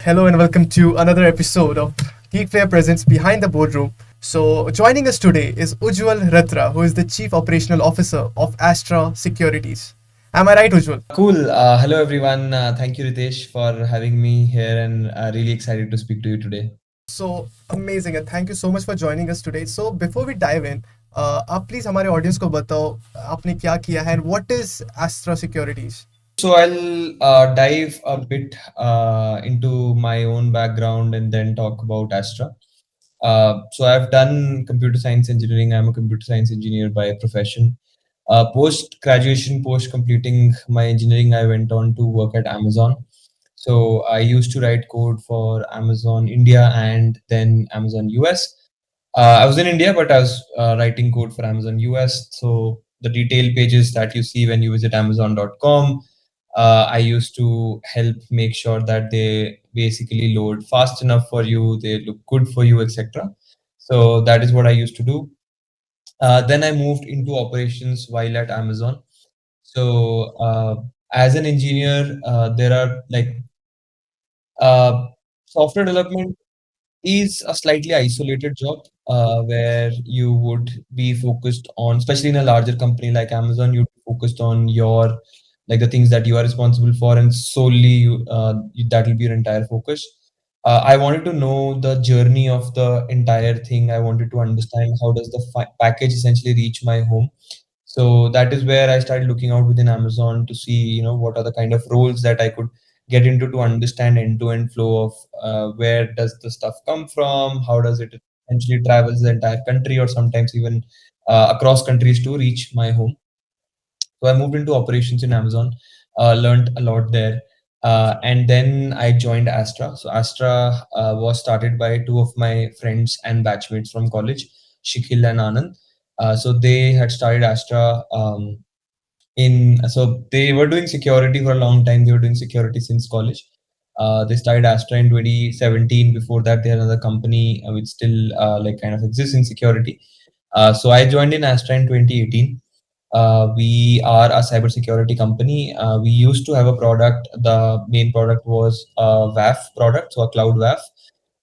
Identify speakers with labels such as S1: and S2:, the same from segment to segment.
S1: Hello and welcome to another episode of Geekfare Presents Behind the Boardroom. So, joining us today is Ujjwal Ratra, who is the Chief Operational Officer of Astra Securities. Am I right, Ujjwal?
S2: Cool. Hello, everyone. Thank you, Ritesh, for having me here, and really excited to speak to you today.
S1: So amazing, and thank you so much for joining us today. So, before we dive in, आप please हमारे audience को बताओ आपने क्या किया है and what is Astra Securities?
S2: So I'll dive a bit into my own background and then talk about Astra. So I've done computer science engineering. I'm a computer science engineer by profession. Post graduation, post completing my engineering, I went on to work at Amazon. So I used to write code for Amazon India and then Amazon US. I was in India, but I was writing code for Amazon US. So the detail pages that you see when you visit Amazon.com, I used to help make sure that they basically load fast enough for you, they look good for you, etc. So that is what I used to do. Then I moved into operations while at Amazon. So as an engineer, there are like uh, software development is a slightly isolated job where you would be focused on, especially in a larger company like Amazon, you'd be focused on your like the things that you are responsible for, and solely that will be your entire focus. I wanted to know the journey of the entire thing. I wanted to understand how does the package essentially reach my home. So that is where I started looking out within Amazon to see, what are the kind of roles that I could get into to understand end-to-end flow of where does the stuff come from, how does it essentially travels the entire country or sometimes even across countries to reach my home. So I moved into operations in Amazon, learned a lot there. And then I joined Astra. So Astra was started by two of my friends and batchmates from college, Shikhil and Anand. So they had started Astra in so they were doing security for a long time. They were doing security since college. They started Astra in 2017. Before that, they had another company which still like kind of exists in security. So I joined in Astra in 2018. We are a cybersecurity company. We used to have a product. The main product was a WAF product, so a cloud WAF.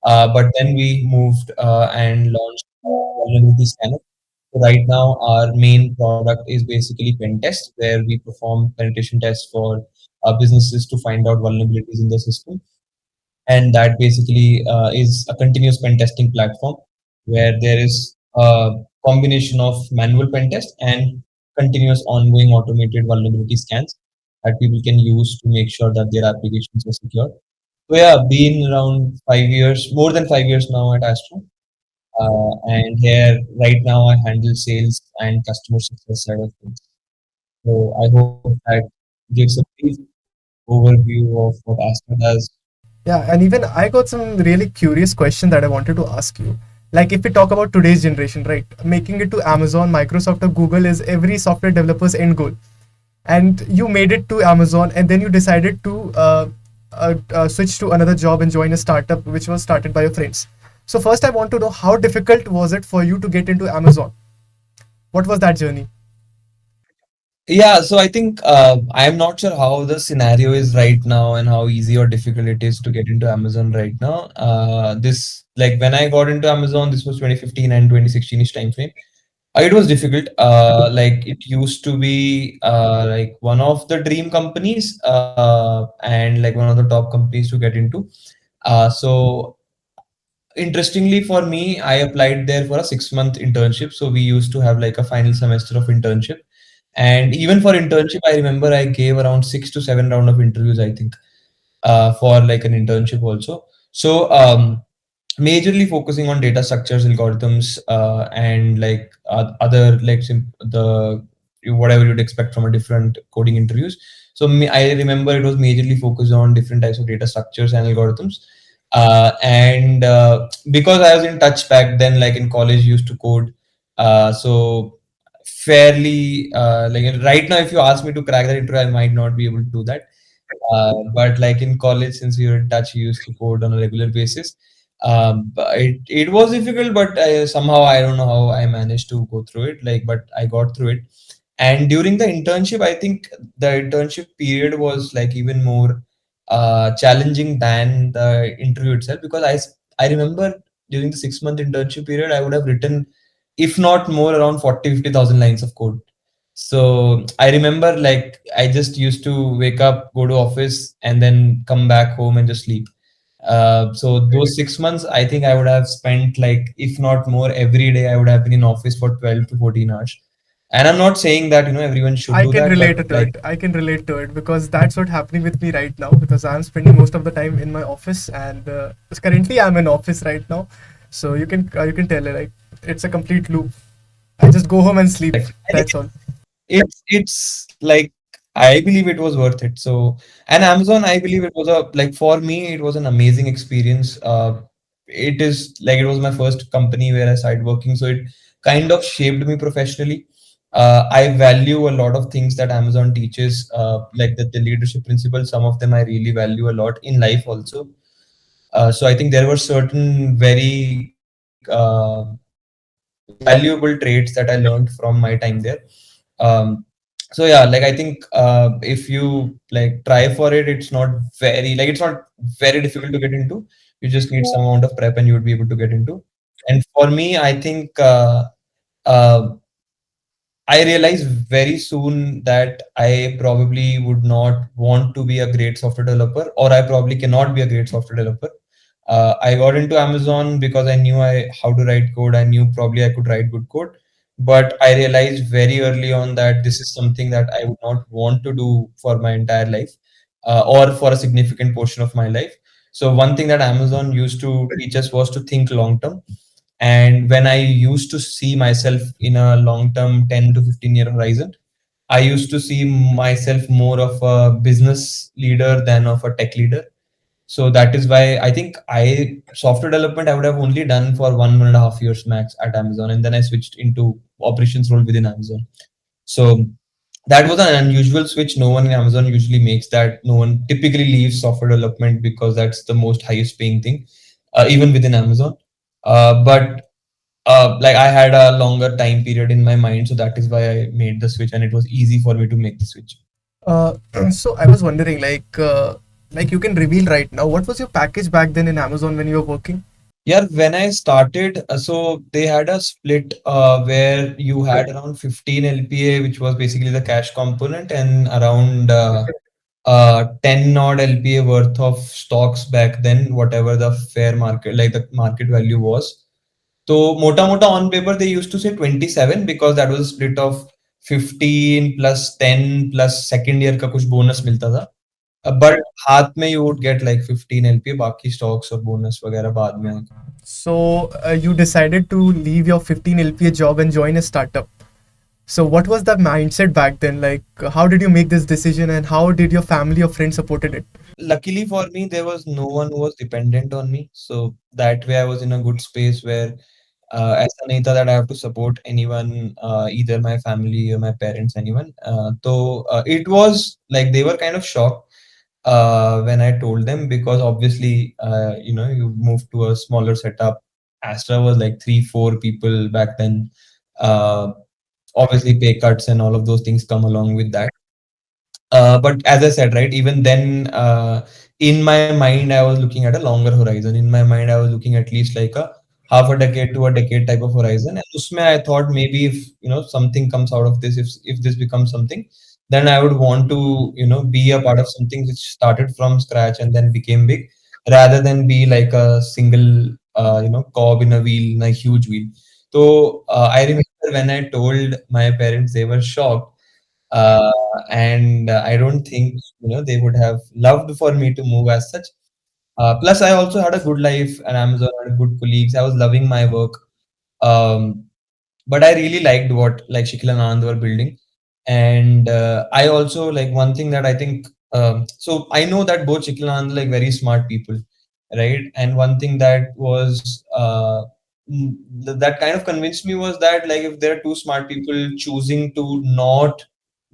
S2: But then we moved and launched vulnerability scanner. So right now, our main product is basically pen test, where we perform penetration tests for businesses to find out vulnerabilities in the system. And that basically is a continuous pen testing platform where there is a combination of manual pen test and continuous ongoing automated vulnerability scans that people can use to make sure that their applications are secure. So yeah, been around 5 years, more than 5 years now at Astro. And here, right now, I handle sales and customer success side of things. So I hope that gives a brief overview of what Astra does.
S1: Yeah, and even I got some really curious question that I wanted to ask you. Like if we talk about today's generation, right? Making it to Amazon, Microsoft, or Google is every software developer's end goal. And you made it to Amazon, and then you decided to switch to another job and join a startup which was started by your friends. So first, I want to know how difficult was it for you to get into Amazon? What was that journey?
S2: Yeah, so I think I'm not sure how the scenario is right now and how easy or difficult it is to get into Amazon right now. This like when I got into Amazon, this was 2015 and 2016ish time frame. It was difficult. Like it used to be like one of the dream companies and like one of the top companies to get into. So interestingly for me, I applied there for a 6 month internship. So we used to have like a final semester of internship. And even for internship, I remember I gave around 6 to 7 round of interviews, I think, for like an internship also. So majorly focusing on data structures, algorithms, and like other like the whatever you'd expect from a different coding interviews. So I remember it was majorly focused on different types of data structures and algorithms. And because I was in touch back then, like in college, used to code. So fairly like right now, if you ask me to crack that interview, I might not be able to do that. But like in college, since we were in touch, we used to code on a regular basis. But it was difficult, but somehow I don't know how I managed to go through it. Like, but I got through it. And during the internship, I think the internship period was like even more. challenging than the interview itself, because I remember during the 6 month internship period I would have written, if not more, around 40-50,000 lines of code. So I remember, like, I just used to wake up, go to office, and then come back home and just sleep. So those 6 months, I think I would have spent, like, if not more, every day I would have been in office for 12 to 14 hours. And I'm not saying that, everyone should
S1: I
S2: do
S1: can
S2: that,
S1: relate
S2: but
S1: to
S2: like,
S1: it. I can relate to it because that's what's happening with me right now. Because I'm spending most of the time in my office, and currently I'm in office right now. So you can tell like it's a complete loop. I just go home and sleep.
S2: correct. I think
S1: That's all.
S2: it's like, I believe it was worth it. So, and Amazon, I believe it was a, like, for me it was an amazing experience. It is like, it was my first company where I started working, so it kind of shaped me professionally. I value a lot of things that Amazon teaches, like the leadership principles. Some of them I really value a lot in life also. So I think there were certain very valuable traits that I learned from my time there. Um, so yeah, like, I think if you, like, try for it, it's not very difficult to get into. You just need some amount of prep and you would be able to get into. And for me, I think uh, I realized very soon that I probably would not want to be a great software developer, or I probably cannot be a great software developer. I got into Amazon because I knew I how to write code. I knew probably I could write good code, but I realized very early on that this is something that I would not want to do for my entire life, or for a significant portion of my life. So one thing that Amazon used to teach us was to think long term. And when I used to see myself in a long term 10 to 15-year horizon, I used to see myself more of a business leader than of a tech leader. So that is why I think software development I would have only done for 1.5 years max at Amazon, and then I switched into operations role within Amazon. So that was an unusual switch. No one in Amazon usually makes that. No one typically leaves software development because that's the most highest paying thing, even within Amazon. But like, I had a longer time period in my mind, so that is why I made the switch, and it was easy for me to make the switch.
S1: So I was wondering, like you can reveal right now, what was your package back then in Amazon when you were working?
S2: Yeah, when I started, so they had a split where you had around 15 LPA, which was basically the cash component, and around 10 odd LPA worth of stocks back then, whatever the fair market, like the market value was. So mota mota on paper they used to say 27 because that was a split of 15 plus 10 plus second year का कुछ bonus मिलता था. But हाथ में you would get like 15 LPA, बाकी stocks और bonus वगैरह बाद में.
S1: So you decided to leave your 15 LPA job and join a startup. So what was the mindset back then? Like, how did you make this decision, and how did your family or friends supported it?
S2: Luckily for me, there was no one who was dependent on me. So that way I was in a good space where ऐसा नहीं था that I have to support anyone, either my family or my parents, anyone. So it was like they were kind of shocked when I told them, because obviously, you move to a smaller setup. Astra was like 3, 4 people back then. Uh, Obviously, pay cuts and all of those things come along with that. But as I said, right, even then, in my mind, I was looking at a longer horizon. In my mind, I was looking at least like a half a decade to a decade type of horizon. And usme I thought maybe if something comes out of this, if this becomes something, then I would want to be a part of something which started from scratch and then became big, rather than be like a single cog in a wheel, in a huge wheel. So I remember when I told my parents, they were shocked, uh, and I don't think they would have loved for me to move as such. Plus, I also had a good life at Amazon, I had good colleagues. I was loving my work, um, but I really liked what like Shikil and Anand were building, and I also like one thing that I think. So I know that both Shikil and Anand are like very smart people, right? And one thing that was that kind of convinced me was that, like, if there are two smart people choosing to not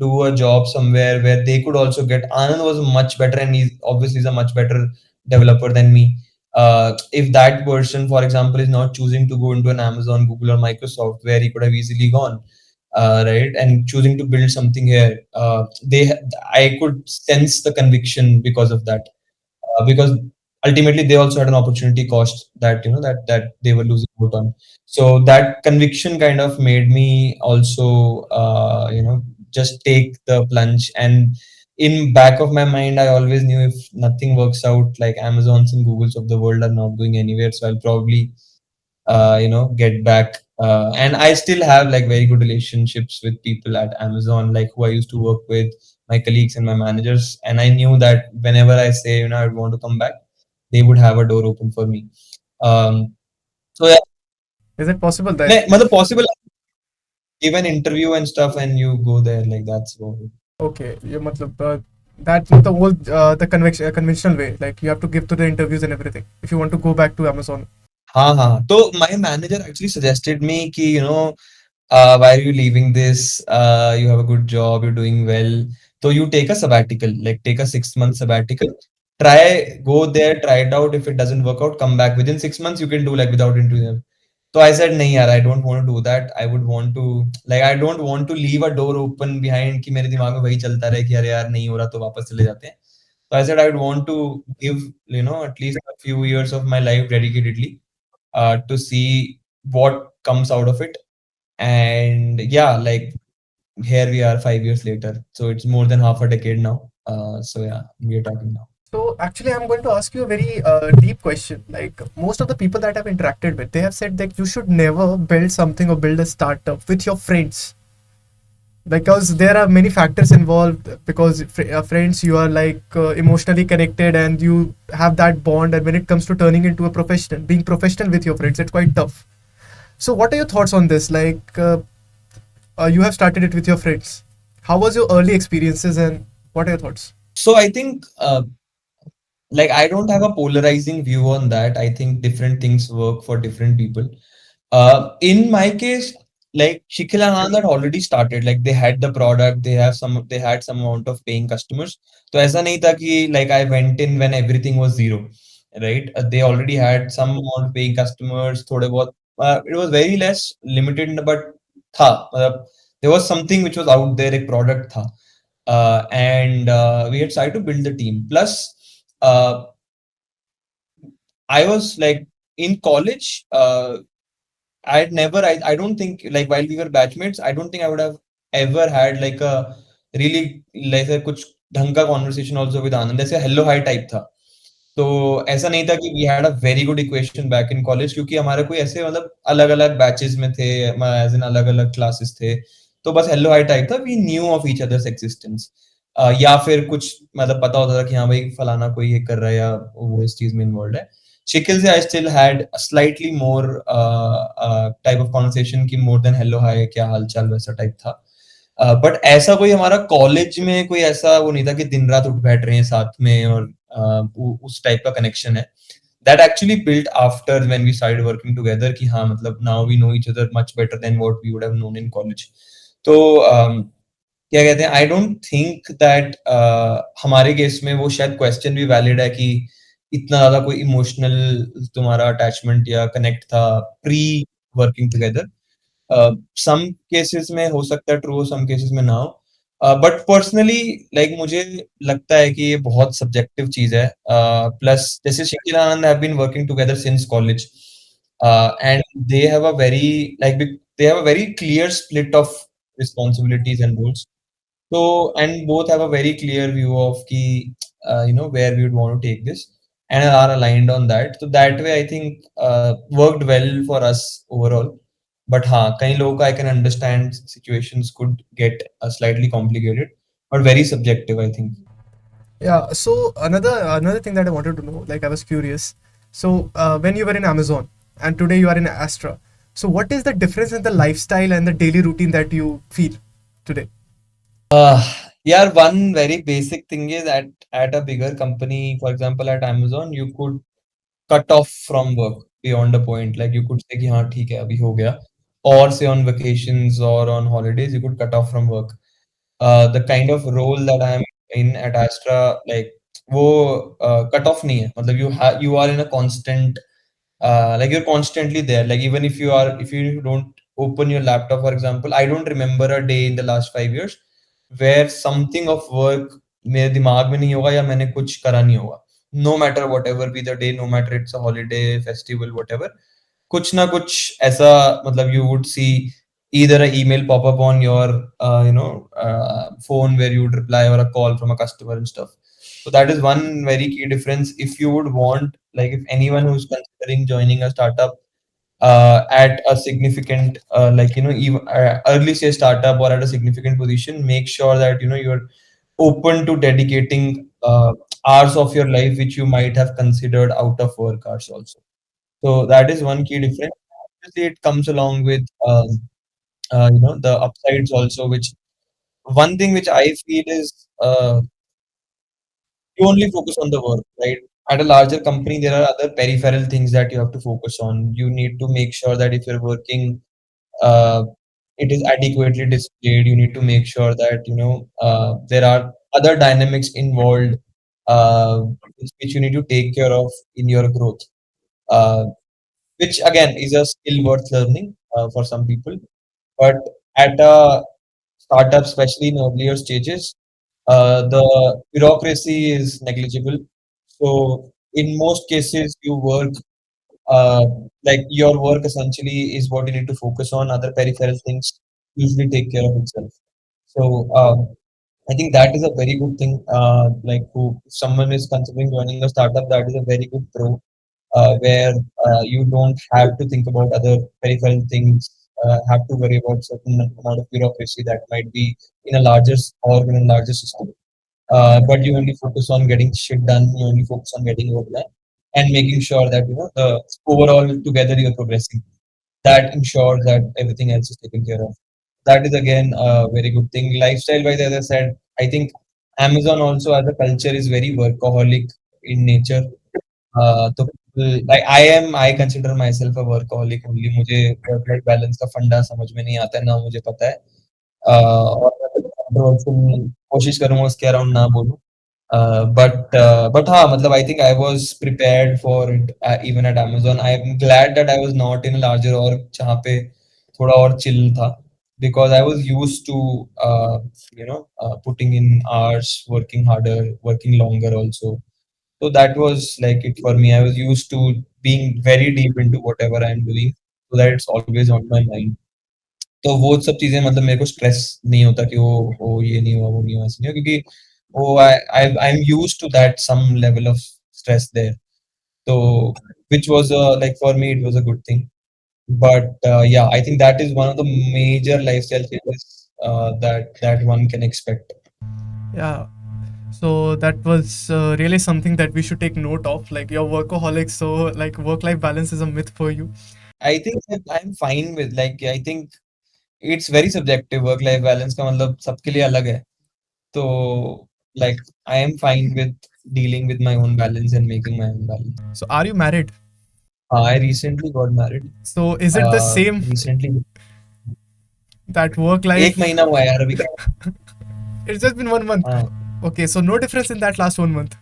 S2: do a job somewhere where they could also get, Anand was much better, and he's obviously is a much better developer than me. If that person, for example, is not choosing to go into an Amazon, Google, or Microsoft, where he could have easily gone, right, and choosing to build something here, I could sense the conviction because of that. because ultimately they also had an opportunity cost that that they were losing out on. So that conviction kind of made me also just take the plunge. And in back of my mind, I always knew if nothing works out, like Amazons and Googles of the world are not going anywhere, so I'll probably get back. And I still have like very good relationships with people at Amazon, like who I used to work with, my colleagues and my managers. And I knew that whenever I say, I would want to come back, they would have a door open for me. So yeah,
S1: Is it possible that
S2: मतलब possible, give an interview and stuff, and you go there, like that's about it.
S1: okay, you matlab, that's the whole the conventional way. Like you have to give to the interviews and everything if you want to go back to Amazon.
S2: हाँ हाँ, तो my manager actually suggested me कि why are you leaving this? You have a good job, you're doing well. So you take a sabbatical, like take a 6 month sabbatical. Try, go there, try it out. If it doesn't work out, come back. Within 6 months, you can do like without interviewing. So I said, नहीं यार, I don't want to do that. I would want to, like, I don't want to leave a door open behind कि मेरे दिमाग में वही चलता रहे कि अरे यार नहीं हो रहा तो वापस चले जाते हैं. So I said I would want to give, at least a few years of my life dedicatedly to see what comes out of it. And yeah, like here we are 5 years later. So it's more than half a decade now. So yeah, we are talking now.
S1: So actually, I'm going to ask you a very deep question. Like most of the people that I've interacted with, they have said that you should never build something or build a startup with your friends because there are many factors involved. Because friends, you are like emotionally connected and you have that bond. And when it comes to turning into a professional, being professional with your friends, it's quite tough. So, what are your thoughts on this? Like, you have started it with your friends. How was your early experiences and what are your thoughts?
S2: So I think like I don't have a polarizing view on that. I think different things work for different people. In my case, like Shikhil and Anand had already started. Like they had the product, they had some amount of paying customers. So ऐसा नहीं था कि like I went in when everything was zero, right? They already had some amount of paying customers. थोड़े बहुत, it was very less limited, but था. There was something which was out there, एक product था. And we had tried to build the team. Plus, I was like in college. I don't think, like while we were batchmates, I don't think I would have ever had like a really like a कुछ ढंग का conversation also with Anand. जैसे hello hi type था. तो ऐसा नहीं था कि we had a very good equation back in college, क्योंकि हमारे कोई ऐसे मतलब अलग अलग बैचेस में थे, एज इन अलग अलग क्लासेस थे. तो बस हेलो हाई टाइप था, we knew of each others existence. या फिर कुछ मतलब पता होता था कि हाँ भाई फलाना कोई ये कर रहा है या वो इस चीज में इन्वॉल्व है. शिकिल से I still had slightly more type of conversation की मोर देन हेलो हाय क्या हाल चाल वैसा टाइप था. बट ऐसा कोई हमारा कॉलेज में कोई ऐसा वो नहीं था कि दिन रात उठ बैठ रहे हैं साथ में और उस टाइप का कनेक्शन है. That actually built after when we started working together कि हाँ मतलब now we know each other much better than what we would have known in college. तो क्या कहते हैं, आई डोंट थिंक दैट हमारे केस में वो शायद क्वेश्चन भी वैलिड है कि इतना ज्यादा कोई इमोशनल तुम्हारा अटैचमेंट या कनेक्ट था pre working together. Some cases में हो सकता है ट्रू, सम केसेस में ना हो. बट पर्सनली लाइक मुझे लगता है कि ये बहुत सब्जेक्टिव चीज है. प्लस जैसे Shikhil Anand have been working together since college and they have a very like they have a very clear split of responsibilities and roles. So, and both have a very clear view of ki, where we would want to take this and are aligned on that. So that way, I think worked well for us overall. But हाँ, कई लोगों का I can understand situations could get slightly complicated, but very subjective, I think.
S1: Yeah. So another thing that I wanted to know, like I was curious. So when you were in Amazon and today you are in Astra, so what is the difference in the lifestyle and the daily routine that you feel today?
S2: Uh, yeah, one very basic thing is at a bigger company, for example, at Amazon, you could cut off from work beyond a point. Like you could say कि हाँ ठीक है अभी हो गया, or say on vacations or on holidays you could cut off from work. The kind of role that I am in at Astra, like वो cut off नहीं है. मतलब you are in a constant like you're constantly there. Like even if you don't open your laptop, for example, I don't remember a day in the last 5 years where something of work मेरे दिमाग में नहीं होगा या मैंने कुछ करा नहीं होगा. no matter whatever be the day, no matter it's a holiday, festival, whatever, कुछ ना कुछ ऐसा मतलब you would see either a email pop up on your phone where you would reply, or a call from a customer and stuff. So that is one very key difference. If you would want, like, if anyone who's considering joining a startup at a significant even early stage startup or at a significant position, make sure that you're open to dedicating hours of your life which you might have considered out of work hours also. So that is one key difference. Obviously, it comes along with the upsides also. Which one thing which I feel is you only focus on the work, right? At a larger company, there are other peripheral things that you have to focus on. You need to make sure that if you're working, uh, it is adequately displayed. You need to make sure that there are other dynamics involved, uh, which you need to take care of in your growth. Uh, which again is a skill worth learning for some people. But at a startup, especially in earlier stages, the bureaucracy is negligible. So in most cases, you work uh, like your work essentially is what you need to focus on. Other peripheral things usually take care of itself. So I think that is a very good thing. Like, who if someone is considering joining a startup, that is a very good pro, where you don't have to think about other peripheral things, have to worry about certain amount of bureaucracy that might be in a larger or in a larger system. But you only focus on getting shit done. You only focus on getting work done and making sure that the overall together you're progressing. That ensures that everything else is taken care of. That is again a very good thing. Lifestyle wise, as I said, I think Amazon also as a culture is very workaholic in nature. तो like I consider myself a workaholic only. मुझे work life balance का फंडा समझ में नहीं आता है, ना मुझे पता है। और मैं controversial कोशिश करूंगा उसके अराउंड ना बोलूं। But हाँ मतलब I think I was prepared for it even at Amazon. I'm glad that I was not in a larger org जहाँ पे थोड़ा और chill था, because I was used to putting in hours, working harder, working longer also. So that was like it for me. I was used to being very deep into whatever I'm doing, so that it's always on my mind. तो वो सब चीज़ें मतलब मेरे को stress नहीं होता कि वो ये नहीं हुआ, वो नहीं हुआ, ऐसे नहीं हुआ, क्योंकि वो I am used to that some level of stress there. So which was like for me it was a good thing. But yeah, I think that is one of the major lifestyle changes that one can expect.
S1: Yeah. So that was really something that we should take note of. Like, you're workaholic, so like work-life balance is a myth for you.
S2: I think that I'm fine with, like, I think it's very subjective. Work life balance का मतलब सबके लिए अलग है. तो like I am fine with dealing with my own balance and making my own balance.
S1: So are you married?
S2: I recently got married.
S1: So is it the same
S2: Recently,
S1: that work
S2: एक
S1: life?
S2: महीना हुआ है यार अभी.
S1: It's just been 1 month.
S2: हाँ.
S1: Okay, so no difference in that last 1 month.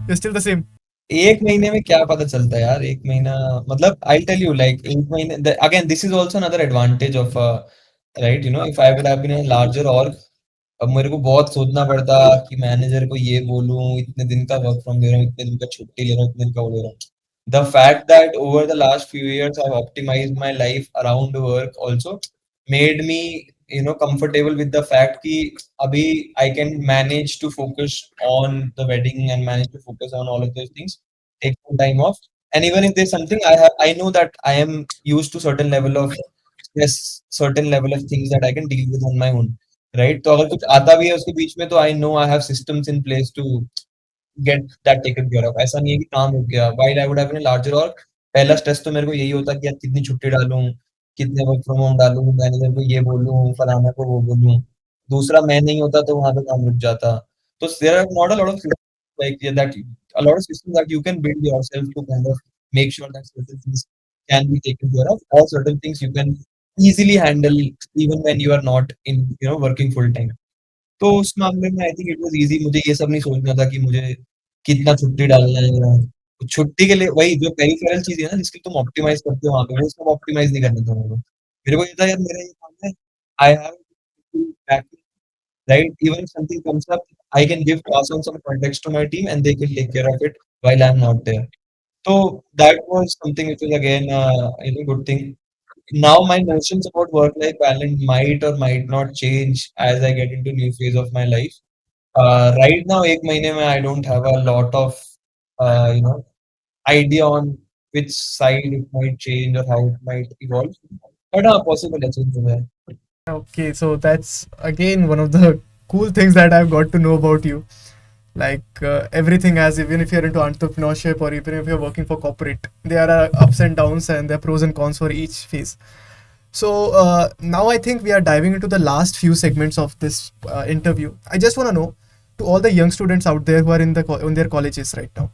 S1: You're still the same.
S2: एक महीने में क्या पता चलता है यार, एक महीना मतलब I'll tell you, like, एक महीने again this is also another advantage of right, if I would have been in a larger org, अब मेरे को बहुत सोचना पड़ता कि मैनेजर को ये बोलूं, इतने दिन का वर्क फ्रॉम ले रहा हूँ, इतने दिन का छुट्टी ले रहा हूँ, इतने दिन का वो ले रहा हूँ. The fact that over the last few years I've optimized my life around work also made me comfortable with the fact कि अभी I can manage to focus on the wedding and manage to focus on all of those things, take some time off. And even if there's something I know that I am used to certain level of stress, certain level of things that I can deal with on my own, right? तो अगर कुछ आता भी है उसके बीच में, तो I know I have systems in place to get that taken care of. ऐसा नहीं है कि काम हो गया. While I would have been larger और पहला स्ट्रेस तो मेरे को यही होता कि यार कितनी छुट्टी डालूँ, कितने वर्क फ्रॉम होम डालूँ, मैनेजर को ये बोलूँ, फलाना को वो बोलूँ. दूसरा मैं नहीं होता तो वहाँ पे काम रुक जाता. तो there are not a lot of like that a lot of systems that you can build yourself to kind of make sure that certain things can be taken care of, or certain things you can easily handle even when you are not in working full time. तो उस मामले में I think it was easy. मुझे ये सब नहीं सोचना था कि मुझे कितना छुट्टी डालना है या छुट्टी के लिए वही जो पेरिफेरल चीज़ें हैं ना जिसकी तुम ऑप्टिमाइज़ करते हो वहाँ पे, वो सब ऑप्टिमाइज़ नहीं करना था मेरे को. मेरे को ये था यार मेरा ये काम है, I have back right, even if something comes up, I can give pass on some context to my team and they can take care of it. while I'm not there. So that was something which was again good thing. Now my notions about work-life balance might or might not change as I get into new phase of my life. Right now, एक महीने में I don't have a lot of uh, you know idea on which side it might change or how it might evolve. But possible है change है.
S1: Okay, so that's again one of the cool things that I've got to know about you. Like everything has, even if you're into entrepreneurship or even if you're working for corporate, there are ups and downs and there are pros and cons for each phase. So now I think we are diving into the last few segments of this interview. I just want to know, to all the young students out there who are in their colleges right now,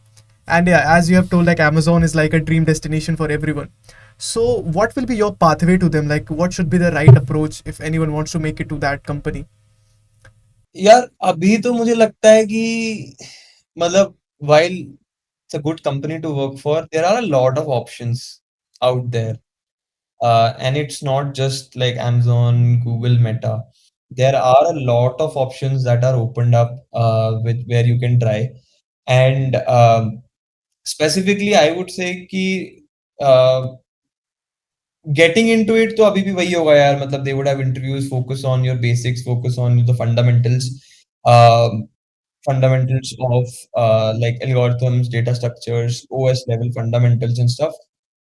S1: and yeah, as you have told, like Amazon is like a dream destination for everyone. So what will be your pathway to them? Like what should be the right approach if anyone wants to make it to that company?
S2: यार अभी तो मुझे लगता है कि मतलब while it's a good company to work for, there are a lot of options out there. And it's not just like Amazon, Google, Meta. There are a lot of options that are opened up with where you can try. And specifically, I would say कि uh, getting into it तो अभी भी वही होगा यार मतलब they would have interviews focus on your basics, focus on the fundamentals, um, fundamentals of like algorithms, data structures, OS level fundamentals and stuff.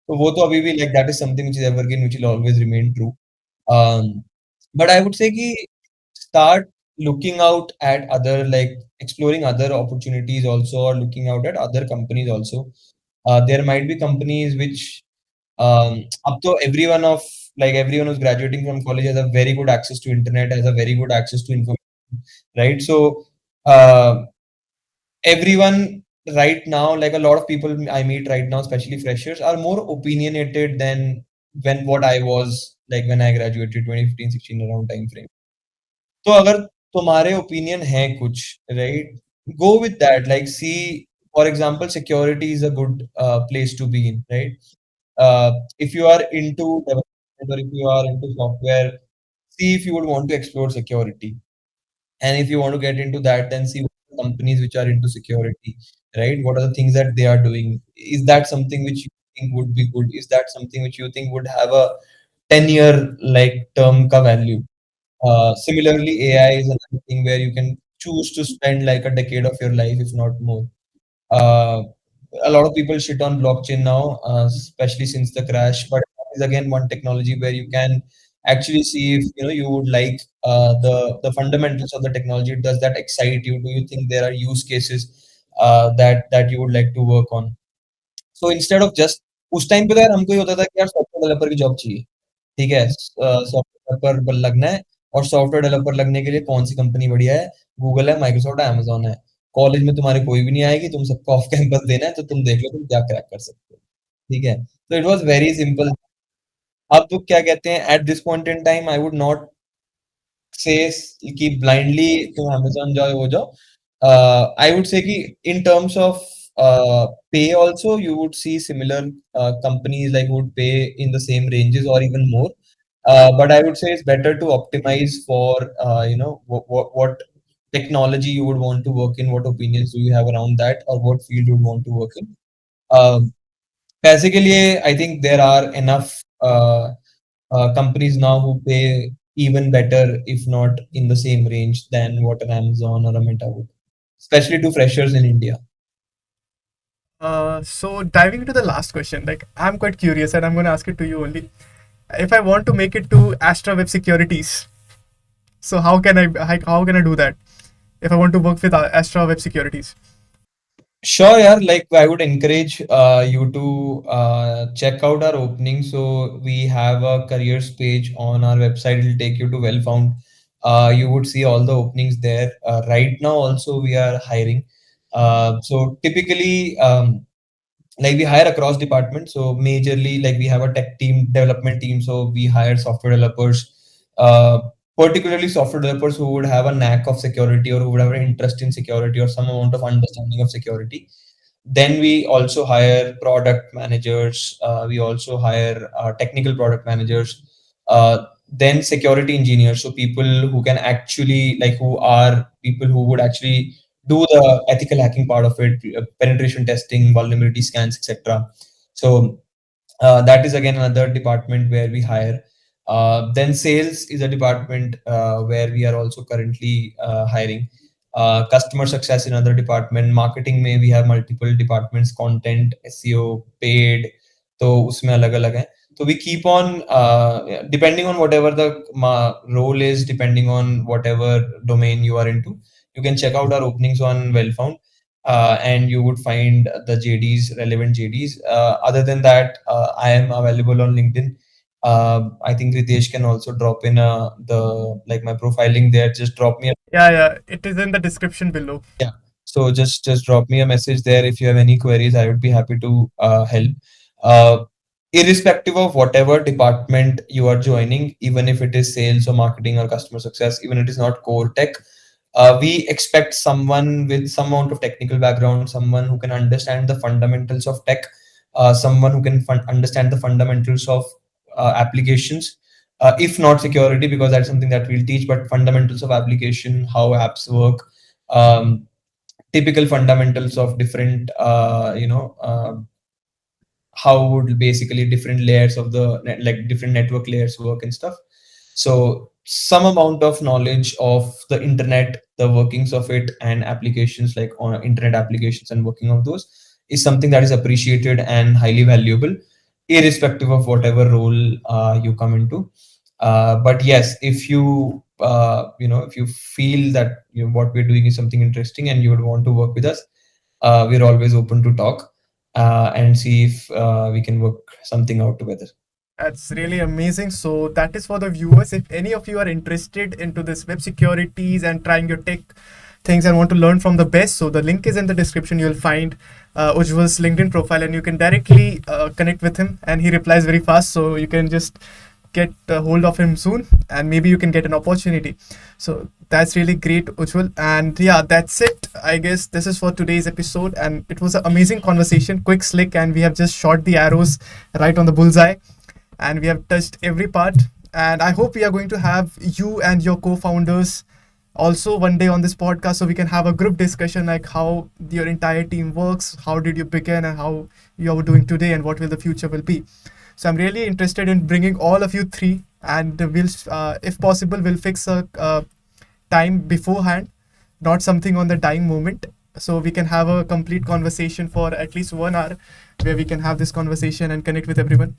S2: तो वो तो अभी भी like that is something which is evergreen, which will always remain true. Um, but I would say कि start looking out at other like exploring other opportunities also or looking out at other companies also. There might be companies which up to everyone of like everyone who's graduating from college has a very good access to internet, has a very good access to information, right? So uh, everyone right now, like a lot of people I meet right now, especially freshers, are more opinionated than when what I was like when I graduated 2015, 16 around time frame. तो अगर तुम्हारे opinion है कुछ right go with that like see for example security is a good place to be in right if you are into development or if you are into software see if you would want to explore security and if you want to get into that then see what are the companies which are into security right what are the things that they are doing is that something which you think would be good is that something which you think would have a 10-year like term ka value similarly, AI is another thing where you can choose to spend like a decade of your life, if not more. Uh, a lot of people shit on blockchain now, especially since the crash. But is again one technology where you can actually see if you would like the fundamentals of the technology. Does that excite you? Do you think there are use cases that you would like to work on? So instead of just उस time पे तो यार हमको ये होता था कि यार सॉफ्टवेयर डेवलपर की जॉब चाहिए ठीक है सॉफ्टवेयर डेवलपर लगना है और सॉफ्टवेयर डेवलपर लगने के लिए कौन सी कंपनी बढ़िया है गूगल है माइक्रोसॉफ्ट है अमेजोन है कॉलेज में तुम्हारे कोई भी नहीं आएगी तुम सबको ऑफ कैंपस देना है तो तुम देख लो तुम क्या क्रैक कर सकते हो ठीक है तो इट वाज वेरी सिंपल अब तो क्या कहते हैं at this point in time I would not says कि blindly तुम Amazon जाओ वो जाओ I would say कि in terms of pay also you would see similar companies like would pay in the same ranges or even more but I would say it's better to optimize for what technology you would want to work in what opinions do you have around that or what field you would want to work in uh, पैसे के लिए I think there are enough companies now who pay even better, if not in the same range than what an Amazon or a Meta would, especially to freshers in India.
S1: So diving into the last question, like I'm quite curious and I'm going to ask it to you only. If I want to make it to Astra Web Securities, so how can I do that? If I want to work with Astra Web Securities.
S2: Sure, yeah. Like I would encourage you to check out our opening. So we have a careers page on our website. It'll take you to Wellfound. You would see all the openings there. Right now, also we are hiring. So typically, like we hire across departments. So majorly, like we have a tech team, development team. So we hire software developers. Uh, Particularly software developers who would have a knack of security or who would have an interest in security or some amount of understanding of security. Then we also hire product managers. We also hire technical product managers. Then security engineers. So people who can actually like who are people who would actually do the ethical hacking part of it, penetration testing, vulnerability scans, etc. So that is again another department where we hire. Then sales is a department where we are also currently hiring. Customer success in another department. Marketing may we have multiple departments: content, SEO, paid. तो उसमें अलग अलग है. So we keep on depending on whatever the role is, depending on whatever domain you are into. You can check out our openings on Wellfound, and you would find the JDs, relevant JDs. Other than that, I am available on LinkedIn. I think Ritesh can also drop in my profiling there. Just drop me.
S1: Yeah, yeah, it is in the description below.
S2: Yeah. So just drop me a message there if you have any queries. I would be happy to help. Uh, Irrespective of whatever department you are joining, even if it is sales or marketing or customer success, even if it is not core tech, we expect someone with some amount of technical background, someone who can understand the fundamentals of tech, someone who can understand the fundamentals of applications, if not security, because that's something that we'll teach, but fundamentals of application, how apps work, um, typical fundamentals of different, how would basically different layers of the like different network layers work and stuff. So some amount of knowledge of the internet, the workings of it, and applications like on internet applications and working of those is something that is appreciated and highly valuable, irrespective of whatever role you come into. But yes, if you if you feel that what we're doing is something interesting and you would want to work with us, we're always open to talk and see if we can work something out together.
S1: That's really amazing. So that is for the viewers. If any of you are interested into this web securities and trying your tech things and want to learn from the best, so the link is in the description. You'll find Ujjwal's LinkedIn profile and you can directly connect with him, and he replies very fast. So you can just get a hold of him soon, and maybe you can get an opportunity. So that's really great, Ujjwal. And yeah, that's it. I guess this is for today's episode, and it was an amazing conversation, quick, slick, and we have just shot the arrows right on the bullseye, and we have touched every part. And I hope we are going to have you and your co-founders also one day on this podcast, so we can have a group discussion like how your entire team works, how did you begin, and how you are doing today, and what will the future will be. So I'm really interested in bringing all of you three, and we'll, if possible, we'll fix a time beforehand, not something on the dying moment, so we can have a complete conversation for at least 1 hour, where we can have this conversation and connect with everyone.